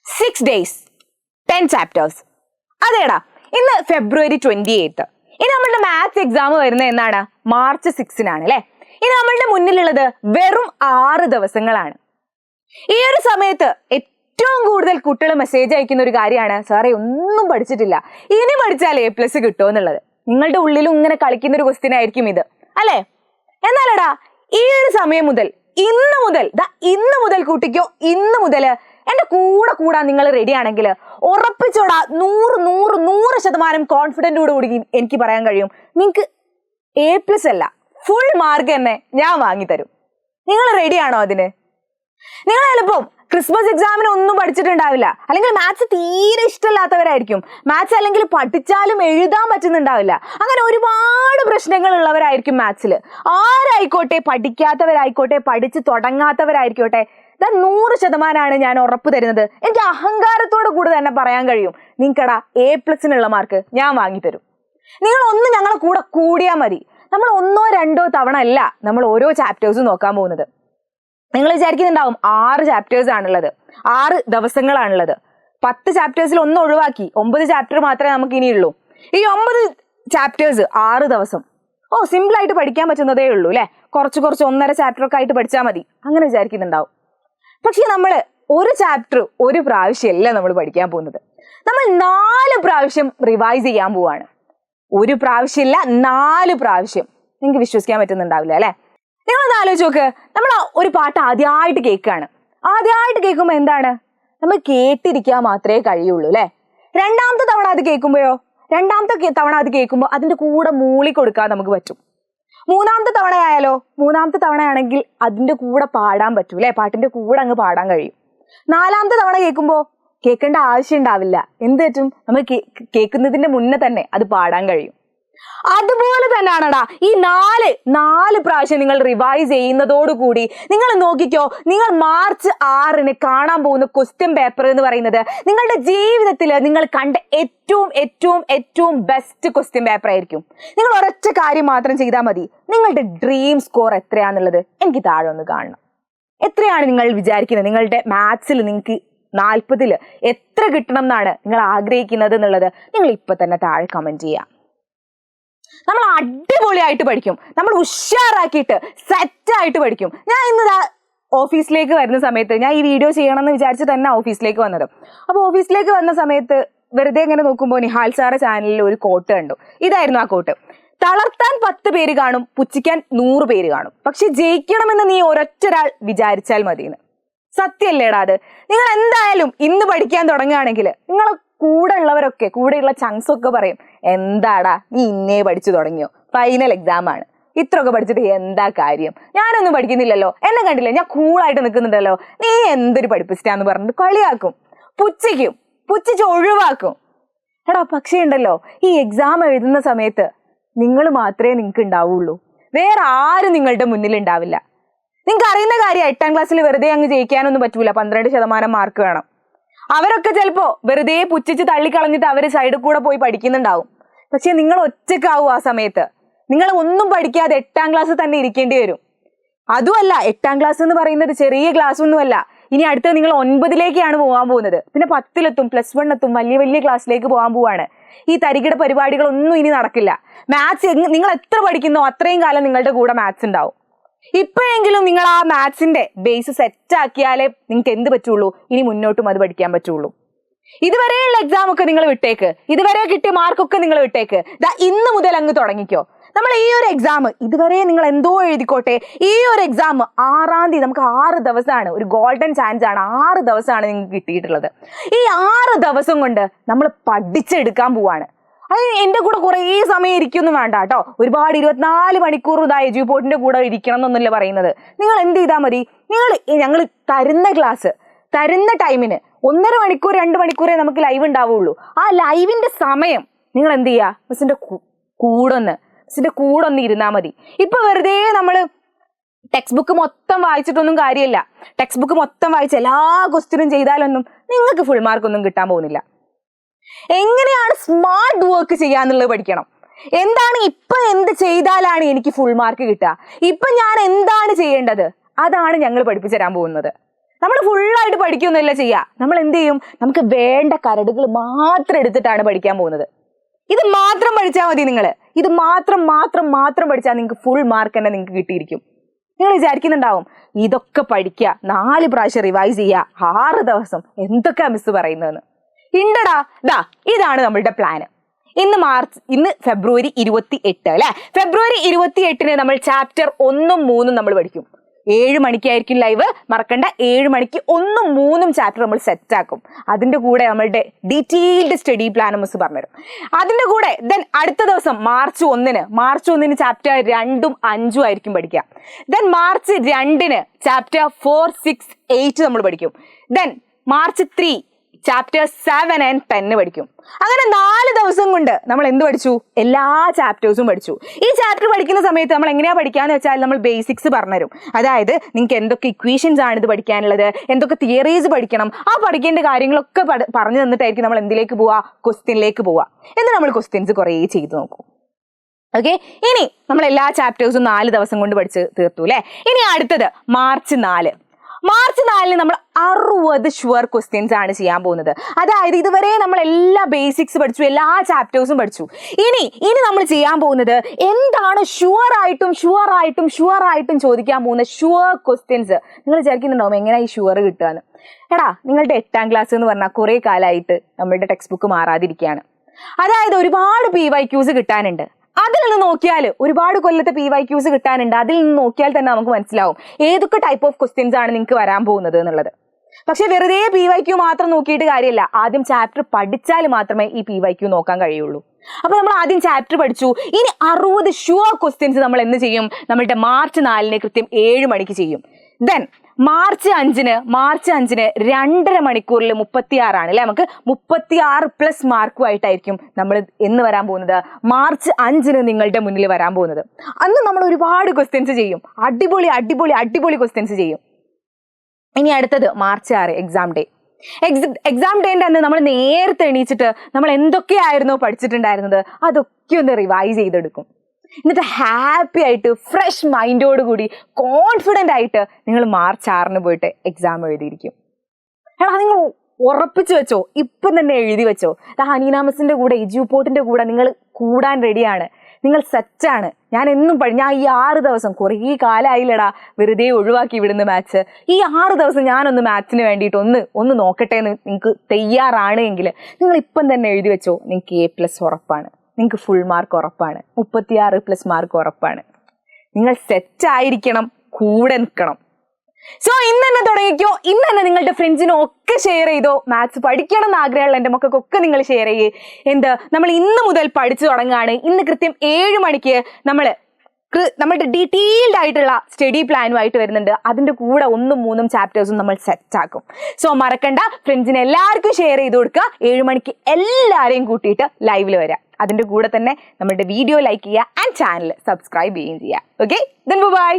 6 days 10 chapters. അതേടാ, ഇന്ന് ഫെബ്രുവരി 28. ഇനി നമ്മളുടെ മാത്സ് എക്സാം വരുന്നത് എന്നാണ്? മാർച്ച് 6-നാണ് അല്ലെ. ഇനി നമ്മളുടെ മുന്നിലുള്ളത് വെറും 6 ദിവസങ്ങളാണ്. ഈ ഒരു സമയത്ത് ഏറ്റവും കൂടുതൽ കുട്ടികൾ മെസ്സേജ് അയക്കുന്ന ഒരു കാര്യമാണ്, സാറേ ഒന്നും പഠിച്ചിട്ടില്ല, ഇനി പഠിച്ചാൽ A+ കിട്ടുമോ എന്നുള്ളത്. നിങ്ങളുടെ ഉള്ളിലും ഇങ്ങനെ കളിക്കുന്ന ഒരു ക്വസ്റ്റ്യൻ ആയിരിക്കും ഇത് അല്ലെ. എന്നാലടാ, ഈ ഒരു സമയം മുതൽ ഇന്ന് മുതൽ കൂട്ടിക്കോ, ഇന്ന് മുതൽ എന്റെ കൂടെ കൂടാൻ നിങ്ങൾ റെഡി ആണെങ്കിൽ ഉറപ്പിച്ചോടാ, 100% കോൺഫിഡൻറ്റോട് കൂടി എനിക്ക് പറയാൻ കഴിയും, നിങ്ങൾക്ക് A+ അല്ല ഫുൾ മാർക്ക് തന്നെ ഞാൻ വാങ്ങിത്തരും. നിങ്ങൾ റെഡിയാണോ അതിന്? നിങ്ങൾ ചിലപ്പം ക്രിസ്മസ് എക്സാമിന് ഒന്നും പഠിച്ചിട്ടുണ്ടാവില്ല, അല്ലെങ്കിൽ മാത്സ് തീരെ ഇഷ്ടമില്ലാത്തവരായിരിക്കും, മാത്സ് അല്ലെങ്കിൽ പഠിച്ചാലും എഴുതാൻ പറ്റുന്നുണ്ടാവില്ല, അങ്ങനെ ഒരുപാട് പ്രശ്നങ്ങൾ ഉള്ളവരായിരിക്കും മാത്സിൽ. ആരായിക്കോട്ടെ, പഠിക്കാത്തവരായിക്കോട്ടെ, പഠിച്ച് തുടങ്ങാത്തവരായിക്കോട്ടെ, 100% ഞാൻ ഉറപ്പ് തരുന്നത്, എനിക്ക് അഹങ്കാരത്തോട് കൂടി തന്നെ പറയാൻ കഴിയും, നിങ്ങൾക്കടാ A+നുള്ള മാർക്ക് ഞാൻ വാങ്ങിത്തരും. നിങ്ങൾ ഒന്ന് ഞങ്ങളെ കൂടെ കൂടിയാൽ മതി. നമ്മൾ 1-2 തവണ അല്ല നമ്മൾ ഓരോ ചാപ്റ്റേഴ്സും നോക്കാൻ പോകുന്നത്. നിങ്ങൾ വിചാരിക്കുന്നുണ്ടാവും 6 ചാപ്റ്റേഴ്സ് ആണുള്ളത്, 6 ദിവസങ്ങളാണുള്ളത്. 10 ചാപ്റ്റേഴ്സിൽ 1 ഒഴിവാക്കി 9 ചാപ്റ്റർ മാത്രമേ നമുക്ക് ഇനിയുള്ളൂ. ഈ 9 ചാപ്റ്റേഴ്സ് 6 ദിവസം. സിമ്പിൾ ആയിട്ട് പഠിക്കാൻ പറ്റുന്നതേ ഉള്ളൂ അല്ലെ. കുറച്ച് 1.5 ചാപ്റ്റർ ഒക്കെ ആയിട്ട് പഠിച്ചാൽ മതി, അങ്ങനെ വിചാരിക്കുന്നുണ്ടാവും. പക്ഷെ നമ്മൾ ഒരു ചാപ്റ്റർ ഒരു പ്രാവശ്യമല്ല നമ്മൾ പഠിക്കാൻ പോകുന്നത്. നമ്മൾ 4 പ്രാവശ്യം റിവൈസ് ചെയ്യാൻ പോവാണ്. ഒരു പ്രാവശ്യമില്ല, 4 പ്രാവശ്യം. നിങ്ങൾക്ക് വിശ്വസിക്കാൻ പറ്റുന്നുണ്ടാവില്ല അല്ലെ. നിങ്ങളൊന്ന് ആലോചിച്ച് നോക്ക്, നമ്മൾ ഒരു പാട്ട് ആദ്യമായിട്ട് കേൾക്കുകയാണ്. ആദ്യമായിട്ട് കേൾക്കുമ്പോൾ എന്താണ്, നമ്മൾ കേട്ടിരിക്കാൻ മാത്രമേ കഴിയുള്ളൂ അല്ലെ. രണ്ടാമത്തെ തവണ അത് കേൾക്കുമ്പോൾ അതിന്റെ കൂടെ മൂളി കൊടുക്കാൻ നമുക്ക് പറ്റും. മൂന്നാമത്തെ തവണയാണെങ്കിൽ അതിന്റെ കൂടെ പാടാൻ പറ്റൂ അല്ലെ, പാട്ടിന്റെ കൂടെ അങ്ങ് പാടാൻ കഴിയും. 4ാമത്തെ തവണ കേൾക്കുമ്പോൾ കേൾക്കേണ്ട ആവശ്യം ഉണ്ടാവില്ല, എന്ത് പറ്റും, നമ്മൾ കേൾക്കുന്നതിന്റെ മുന്നേ തന്നെ അത് പാടാൻ കഴിയും. അതുപോലെ തന്നെയാണടാ ഈ 4 പ്രാവശ്യം നിങ്ങൾ റിവൈസ് ചെയ്യുന്നതോടുകൂടി നിങ്ങൾ നോക്കിക്കോ, നിങ്ങൾ മാർച്ച് 6-ന് കാണാൻ പോകുന്ന ക്വസ്റ്റ്യൻ പേപ്പർ എന്ന് പറയുന്നത് നിങ്ങളുടെ ജീവിതത്തിൽ നിങ്ങൾ കണ്ട ഏറ്റവും ബെസ്റ്റ് ക്വസ്റ്റ്യൻ പേപ്പർ ആയിരിക്കും. നിങ്ങൾ ഒരൊറ്റ കാര്യം മാത്രം ചെയ്താൽ മതി, നിങ്ങളുടെ ഡ്രീം സ്കോർ എത്രയാന്നുള്ളത് എനിക്ക് താഴെ ഒന്ന് കാണണം. എത്രയാണ് നിങ്ങൾ വിചാരിക്കുന്നത്, നിങ്ങളുടെ മാത്സിൽ നിങ്ങൾക്ക് 40-ൽ എത്ര കിട്ടണം എന്നാണ് നിങ്ങൾ ആഗ്രഹിക്കുന്നത് എന്നുള്ളത് നിങ്ങൾ ഇപ്പൊ തന്നെ താഴെ കമന്റ് ചെയ്യാം. നമ്മൾ അടിപൊളിയായിട്ട് പഠിക്കും, നമ്മൾ ഉഷാറാക്കിയിട്ട് സെറ്റായിട്ട് പഠിക്കും. ഞാൻ ഇന്ന് ഓഫീസിലേക്ക് വരുന്ന സമയത്ത്, ഞാൻ ഈ വീഡിയോ ചെയ്യണമെന്ന് വിചാരിച്ച് തന്നെ ഓഫീസിലേക്ക് വന്നത്. അപ്പോൾ ഓഫീസിലേക്ക് വന്ന സമയത്ത് വെറുതെ ഇങ്ങനെ നോക്കുമ്പോൾ നിഹാൽ സാറെ ചാനലിൽ ഒരു കോട്ട് കണ്ടു. ഇതായിരുന്നു ആ കോട്ട്: തളർത്താൻ 10 പേര് കാണും, പുച്ഛിക്കാൻ 100 പേര് കാണും, പക്ഷെ ജയിക്കണമെന്ന് നീ ഒരൊറ്റൊരാൾ വിചാരിച്ചാൽ മതിയെന്ന്. സത്യമല്ലേടാ അത്? നിങ്ങൾ എന്തായാലും ഇന്ന് പഠിക്കാൻ തുടങ്ങുകയാണെങ്കിൽ നിങ്ങൾ കൂടെയുള്ള ചങ്സ് ഒക്കെ പറയും, എന്താടാ നീ ഇന്നേ പഠിച്ചു തുടങ്ങിയോ, ഫൈനൽ എക്സാം ആണ്, ഇത്രയൊക്കെ പഠിച്ചിട്ട് എന്താ കാര്യം, ഞാനൊന്നും പഠിക്കുന്നില്ലല്ലോ, എന്നെ കണ്ടില്ലേ ഞാൻ കൂളായിട്ട് നിൽക്കുന്നുണ്ടല്ലോ, നീ എന്തൊരു പഠിപ്പിച്ചിട്ടാന്ന് പറഞ്ഞിട്ട് കളിയാക്കും, പുച്ഛിച്ച് ഒഴിവാക്കും. എടാ, പക്ഷേ ഉണ്ടല്ലോ, ഈ എക്സാം എഴുതുന്ന സമയത്ത് നിങ്ങൾ മാത്രമേ നിങ്ങൾക്ക് ഉണ്ടാവുള്ളൂ, വേറെ ആരും നിങ്ങളുടെ മുന്നിൽ ഉണ്ടാവില്ല. നിങ്ങൾക്ക് അറിയുന്ന കാര്യം, 8ാം ക്ലാസ്സിൽ വെറുതെ അങ്ങ് ജയിക്കാനൊന്നും പറ്റൂല, 12% മാർക്ക് വേണം. അവരൊക്കെ ചിലപ്പോ വെറുതെ പുച്ഛിച്ച് തള്ളിക്കളഞ്ഞിട്ട് അവര് സൈഡിൽ കൂടെ പോയി പഠിക്കുന്നുണ്ടാവും. പക്ഷെ നിങ്ങൾ ഒറ്റക്കാവും ആ സമയത്ത്. നിങ്ങൾ ഒന്നും പഠിക്കാതെ 8ാം ക്ലാസ് തന്നെ ഇരിക്കേണ്ടി വരും. അതുമല്ല, 8ാം ക്ലാസ് എന്ന് പറയുന്നത് ചെറിയ ക്ലാസ് ഒന്നുമല്ല. ഇനി അടുത്ത നിങ്ങൾ 9-ലേക്കാണ് പോകാൻ പോകുന്നത്, പിന്നെ 10-ലെത്തും, +1 എത്തും, വലിയ ക്ലാസ്സിലേക്ക് പോകാൻ പോവാണ്. ഈ തരികിട പരിപാടികളൊന്നും ഇനി നടക്കില്ല. മാത്സ് നിങ്ങൾ എത്ര പഠിക്കുന്നോ അത്രയും കാലം നിങ്ങളുടെ കൂടെ മാത്സ് ഉണ്ടാവും. ഇപ്പോഴെങ്കിലും നിങ്ങൾ ആ മാത്സിന്റെ ബേസ് സെറ്റ് ആക്കിയാലേ നിങ്ങൾക്ക് എന്ത് പറ്റുള്ളൂ, ഇനി മുന്നോട്ടും അത് പഠിക്കാൻ പറ്റുള്ളൂ. ഇതുവരെയുള്ള എക്സാം ഒക്കെ നിങ്ങൾ വിട്ടേക്ക്, ഇതുവരെ കിട്ടിയ മാർക്കൊക്കെ നിങ്ങൾ വിട്ടേക്ക്. ഇന്ന് മുതൽ അങ്ങ് തുടങ്ങിക്കോ. നമ്മൾ ഈ ഒരു എക്സാം, ഇതുവരെ നിങ്ങൾ എന്തോ എഴുതിക്കോട്ടെ, ഈ ഒരു എക്സാം 6-ാം തീയതി, നമുക്ക് 6 ദിവസമാണ്, ഒരു ഗോൾഡൻ ചാൻസ് ആണ്. 6 ദിവസമാണ് നിങ്ങൾക്ക് കിട്ടിയിട്ടുള്ളത്. ഈ 6 ദിവസം കൊണ്ട് നമ്മൾ പഠിച്ചെടുക്കാൻ പോവാണ്. അത് എന്റെ കൂടെ കുറേ സമയം ഇരിക്കൊന്നും വേണ്ട കേട്ടോ. ഒരുപാട് 24 മണിക്കൂർ എജ്യൂപോർട്ടിന്റെ കൂടെ ഇരിക്കണം എന്നൊന്നുമില്ല പറയുന്നത്. നിങ്ങൾ എന്ത് ചെയ്താൽ മതി, ഞങ്ങൾ തരുന്ന ക്ലാസ്, തരുന്ന ടൈമിന് 1.5 മണിക്കൂർ 2 മണിക്കൂറേ നമുക്ക് ലൈവ് ഉണ്ടാവുള്ളൂ. ആ ലൈവിന്റെ സമയം നിങ്ങൾ എന്ത് ചെയ്യുക, മിസ്സിന്റെ കൂടെ ഒന്ന് ഇരുന്നാൽ മതി. ഇപ്പൊ വെറുതെ നമ്മൾ ടെക്സ്റ്റ് ബുക്ക് മൊത്തം വായിച്ചിട്ടൊന്നും കാര്യമില്ല. ടെക്സ്റ്റ് ബുക്ക് മൊത്തം വായിച്ച് എല്ലാ ക്വസ്റ്റ്യനും ചെയ്താലൊന്നും നിങ്ങൾക്ക് ഫുൾ മാർക്കൊന്നും കിട്ടാൻ പോകുന്നില്ല. എങ്ങനെയാണ് സ്മാർട്ട് വർക്ക് ചെയ്യാന്നുള്ളത് പഠിക്കണം. എന്താണ് ഇപ്പൊ എന്ത് ചെയ്താലാണ് എനിക്ക് ഫുൾ മാർക്ക് കിട്ടുക, ഇപ്പൊ ഞാൻ എന്താണ് ചെയ്യേണ്ടത്, അതാണ് ഞങ്ങൾ പഠിപ്പിച്ചു തരാൻ പോകുന്നത്. നമ്മൾ ഫുള്ളായിട്ട് പഠിക്കുകയൊന്നുമല്ല ചെയ്യുക. നമ്മൾ എന്ത് ചെയ്യും? നമുക്ക് വേണ്ട കരടുകൾ മാത്രം എടുത്തിട്ടാണ് പഠിക്കാൻ പോകുന്നത്. ഇത് മാത്രം പഠിച്ചാൽ മതി. നിങ്ങൾ ഇത് മാത്രം പഠിച്ചാൽ നിങ്ങൾക്ക് ഫുൾ മാർക്ക് തന്നെ നിങ്ങൾക്ക് കിട്ടിയിരിക്കും. നിങ്ങൾ വിചാരിക്കുന്നുണ്ടാവും ഇതൊക്കെ പഠിക്കുക, 4 പ്രാവശ്യം റിവൈസ് ചെയ്യുക, 6 ദിവസം, എന്തൊക്കെയാ മിസ് പറയുന്നതെന്ന്. ഇണ്ടടാ, ഇതാണ് നമ്മളുടെ പ്ലാന്. ഇന്ന് ഫെബ്രുവരി 28 അല്ലെ. ഫെബ്രുവരി 28 നമ്മൾ ചാപ്റ്റർ 1ഉം 3ഉം നമ്മൾ പഠിക്കും. 7 മണിക്കായിരിക്കും ലൈവ്, മറക്കണ്ട. 7 മണിക്ക് 1ഉം 3ഉം ചാപ്റ്റർ നമ്മൾ സെറ്റ് ആക്കും. അതിന്റെ കൂടെ നമ്മളുടെ ഡീറ്റെയിൽഡ് സ്റ്റഡി പ്ലാൻ മിസ് പറഞ്ഞുതരും. അതിന്റെ കൂടെ ദെൻ അടുത്ത ദിവസം മാർച്ച് 1 ചാപ്റ്റർ 2ഉം 5ഉം ആയിരിക്കും പഠിക്കുക. ദെൻ മാർച്ച് 2 ചാപ്റ്റർ 4, 6, 8 നമ്മൾ പഠിക്കും. ദെൻ മാർച്ച് 3 ചാപ്റ്റർ 7 and 10 പഠിക്കും. അങ്ങനെ 4 ദിവസം കൊണ്ട് നമ്മൾ എന്ത് പഠിച്ചു? എല്ലാ ചാപ്റ്റേഴ്സും പഠിച്ചു. ഈ ചാപ്റ്റർ പഠിക്കുന്ന സമയത്ത് നമ്മൾ എങ്ങനെയാ പഠിക്കാന്ന് വെച്ചാൽ നമ്മൾ ബേസിക്സ് പറഞ്ഞുതരും. അതായത് നിങ്ങൾക്ക് എന്തൊക്കെ ഇക്വേഷൻസ് ആണ് ഇത് പഠിക്കാനുള്ളത്, എന്തൊക്കെ തിയറീസ് പഠിക്കണം, ആ പഠിക്കേണ്ട കാര്യങ്ങളൊക്കെ പറഞ്ഞു തന്നിട്ടായിരിക്കും നമ്മൾ എന്തിലേക്ക് പോവാ? ക്വസ്റ്റ്യനിലേക്ക് പോവാ. എന്നിട്ട് നമ്മൾ ക്വസ്റ്റ്യൻസ് കുറേ ചെയ്ത് നോക്കും. ഓക്കെ, ഇനി നമ്മൾ എല്ലാ ചാപ്റ്റേഴ്സും 4 ദിവസം കൊണ്ട് പഠിച്ച് തീർത്തു അല്ലെ. ഇനി അടുത്തത് മാർച്ച് 4 നമ്മൾ 60 ഷുവർ ക്വസ്റ്റ്യൻസ് ആണ് ചെയ്യാൻ പോകുന്നത്. അതായത് ഇതുവരെ നമ്മൾ എല്ലാ ബേസിക്സ് പഠിച്ചു, എല്ലാ ചാപ്റ്റേഴ്സും പഠിച്ചു. ഇനി നമ്മൾ ചെയ്യാൻ പോകുന്നത് എന്താണ്? ഷുവർ ആയിട്ടും ചോദിക്കാൻ പോകുന്ന ഷുവർ ക്വസ്റ്റ്യൻസ്. നിങ്ങൾ വിചാരിക്കുന്നുണ്ടാവും എങ്ങനെയാ ഈ ഷുവർ കിട്ടുകയെന്ന്. എടാ, നിങ്ങളുടെ 8ാം ക്ലാസ് എന്ന് പറഞ്ഞാൽ കുറെ കാലമായിട്ട് നമ്മളുടെ ടെക്സ്റ്റ് ബുക്ക് മാറാതിരിക്കുകയാണ്. അതായത് ഒരുപാട് PYQs കിട്ടാനുണ്ട്. അതിൽ നിന്ന് നോക്കിയാൽ ഒരുപാട് കൊല്ലത്തെ PYQs കിട്ടാനുണ്ട്. അതിൽ നിന്ന് നോക്കിയാൽ തന്നെ നമുക്ക് മനസ്സിലാവും ഏതൊക്കെ ടൈപ്പ് ഓഫ് ക്വസ്റ്റ്യൻസ് ആണ് നിങ്ങൾക്ക് വരാൻ പോകുന്നത് എന്നുള്ളത്. പക്ഷെ വെറുതെ PYQ മാത്രം നോക്കിയിട്ട് കാര്യമില്ല. ആദ്യം ചാപ്റ്റർ പഠിച്ചാൽ മാത്രമേ ഈ PYQ നോക്കാൻ കഴിയുള്ളൂ. അപ്പൊ നമ്മൾ ആദ്യം ചാപ്റ്റർ പഠിച്ചു. ഇനി 60 ഷുവർ ക്വസ്റ്റ്യൻസ് നമ്മൾ എന്ന് ചെയ്യും? നമ്മളുടെ മാർച്ച് 4 കൃത്യം 7 മണിക്ക് ചെയ്യും. ദെൻ മാർച്ച് 5 2.5 മണിക്കൂറിൽ 36 ആണ് അല്ലെ. നമുക്ക് 36+ മാർക്കുമായിട്ടായിരിക്കും നമ്മൾ എന്ന് വരാൻ പോകുന്നത്? മാർച്ച് 5 നിങ്ങളുടെ മുന്നിൽ വരാൻ പോകുന്നത്. അന്ന് നമ്മൾ ഒരുപാട് ക്വസ്റ്റ്യൻസ് ചെയ്യും. അടിപൊളി ക്വസ്റ്റ്യൻസ് ചെയ്യും. ഇനി അടുത്തത് മാർച്ച് 6 എക്സാം ഡേന്റെ അന്ന് നമ്മൾ നേരത്തെ എണീച്ചിട്ട് നമ്മൾ എന്തൊക്കെയായിരുന്നോ പഠിച്ചിട്ടുണ്ടായിരുന്നത് അതൊക്കെ ഒന്ന് റിവൈസ് ചെയ്തെടുക്കും. എന്നിട്ട് ഹാപ്പി ആയിട്ട് ഫ്രഷ് മൈൻഡോട് കൂടി കോൺഫിഡൻ്റ് ആയിട്ട് നിങ്ങൾ മാർച്ച് 6 പോയിട്ട് എക്സാം എഴുതിയിരിക്കും. നിങ്ങൾ ഉറപ്പിച്ചു വെച്ചോ, ഇപ്പം തന്നെ എഴുതി വെച്ചോ. ഹനീന മിസ്സിന്റെ കൂടെ, എജ്യൂപോർട്ടിന്റെ കൂടെ നിങ്ങൾ കൂടാൻ റെഡിയാണ്. നിങ്ങൾ സെറ്റാണ്. ഞാൻ ഈ 6 ദിവസം കുറേ കാലമായില്ലടാ വെറുതെ ഒഴിവാക്കി വിടുന്ന മാത്സ്. ഈ 6 ദിവസം ഞാനൊന്ന് മാത്സിന് വേണ്ടിയിട്ട് ഒന്ന് നോക്കട്ടെ എന്ന് നിങ്ങൾക്ക് തയ്യാറാണ് എങ്കിൽ നിങ്ങൾ ഇപ്പം തന്നെ എഴുതി വെച്ചോ. നിങ്ങൾക്ക് A+ ഉറപ്പാണ്. നിങ്ങൾക്ക് ഫുൾ മാർക്ക് ഉറപ്പാണ്. 36+ മാർക്ക് ഉറപ്പാണ്. നിങ്ങൾ സെറ്റായിരിക്കണം, കൂടെ നിൽക്കണം. സോ ഇന്ന് തന്നെ തുടങ്ങിക്കോ. ഇന്ന് തന്നെ നിങ്ങളുടെ ഫ്രണ്ട്സിനും ഒക്കെ ഷെയർ ചെയ്തോ. മാത്സ് പഠിക്കണം എന്ന് ആഗ്രഹമുള്ള എൻ്റെ മക്കൾക്കൊക്കെ നിങ്ങൾ ഷെയർ ചെയ്യേ. നമ്മൾ ഇന്ന് മുതൽ പഠിച്ചു തുടങ്ങുകയാണ്. ഇന്ന് കൃത്യം 7 മണിക്ക് നമ്മളുടെ ഡീറ്റെയിൽഡ് ആയിട്ടുള്ള സ്റ്റഡി പ്ലാനുമായിട്ട് വരുന്നുണ്ട്. അതിൻ്റെ കൂടെ 1ഉം 3ഉം ചാപ്റ്റേഴ്സും നമ്മൾ സെറ്റ് ആക്കും. സോ മറക്കണ്ട, ഫ്രണ്ട്സിന് എല്ലാവർക്കും ഷെയർ ചെയ്ത് കൊടുക്കുക. 7 മണിക്ക് എല്ലാവരെയും കൂട്ടിയിട്ട് ലൈവിൽ വരാം. അതിൻ്റെ കൂടെ തന്നെ നമ്മുടെ വീഡിയോ ലൈക്ക് ചെയ്യുക ആൻഡ് ചാനൽ സബ്സ്ക്രൈബ് ചെയ്യുകയും ചെയ്യുക. Okay, then bye.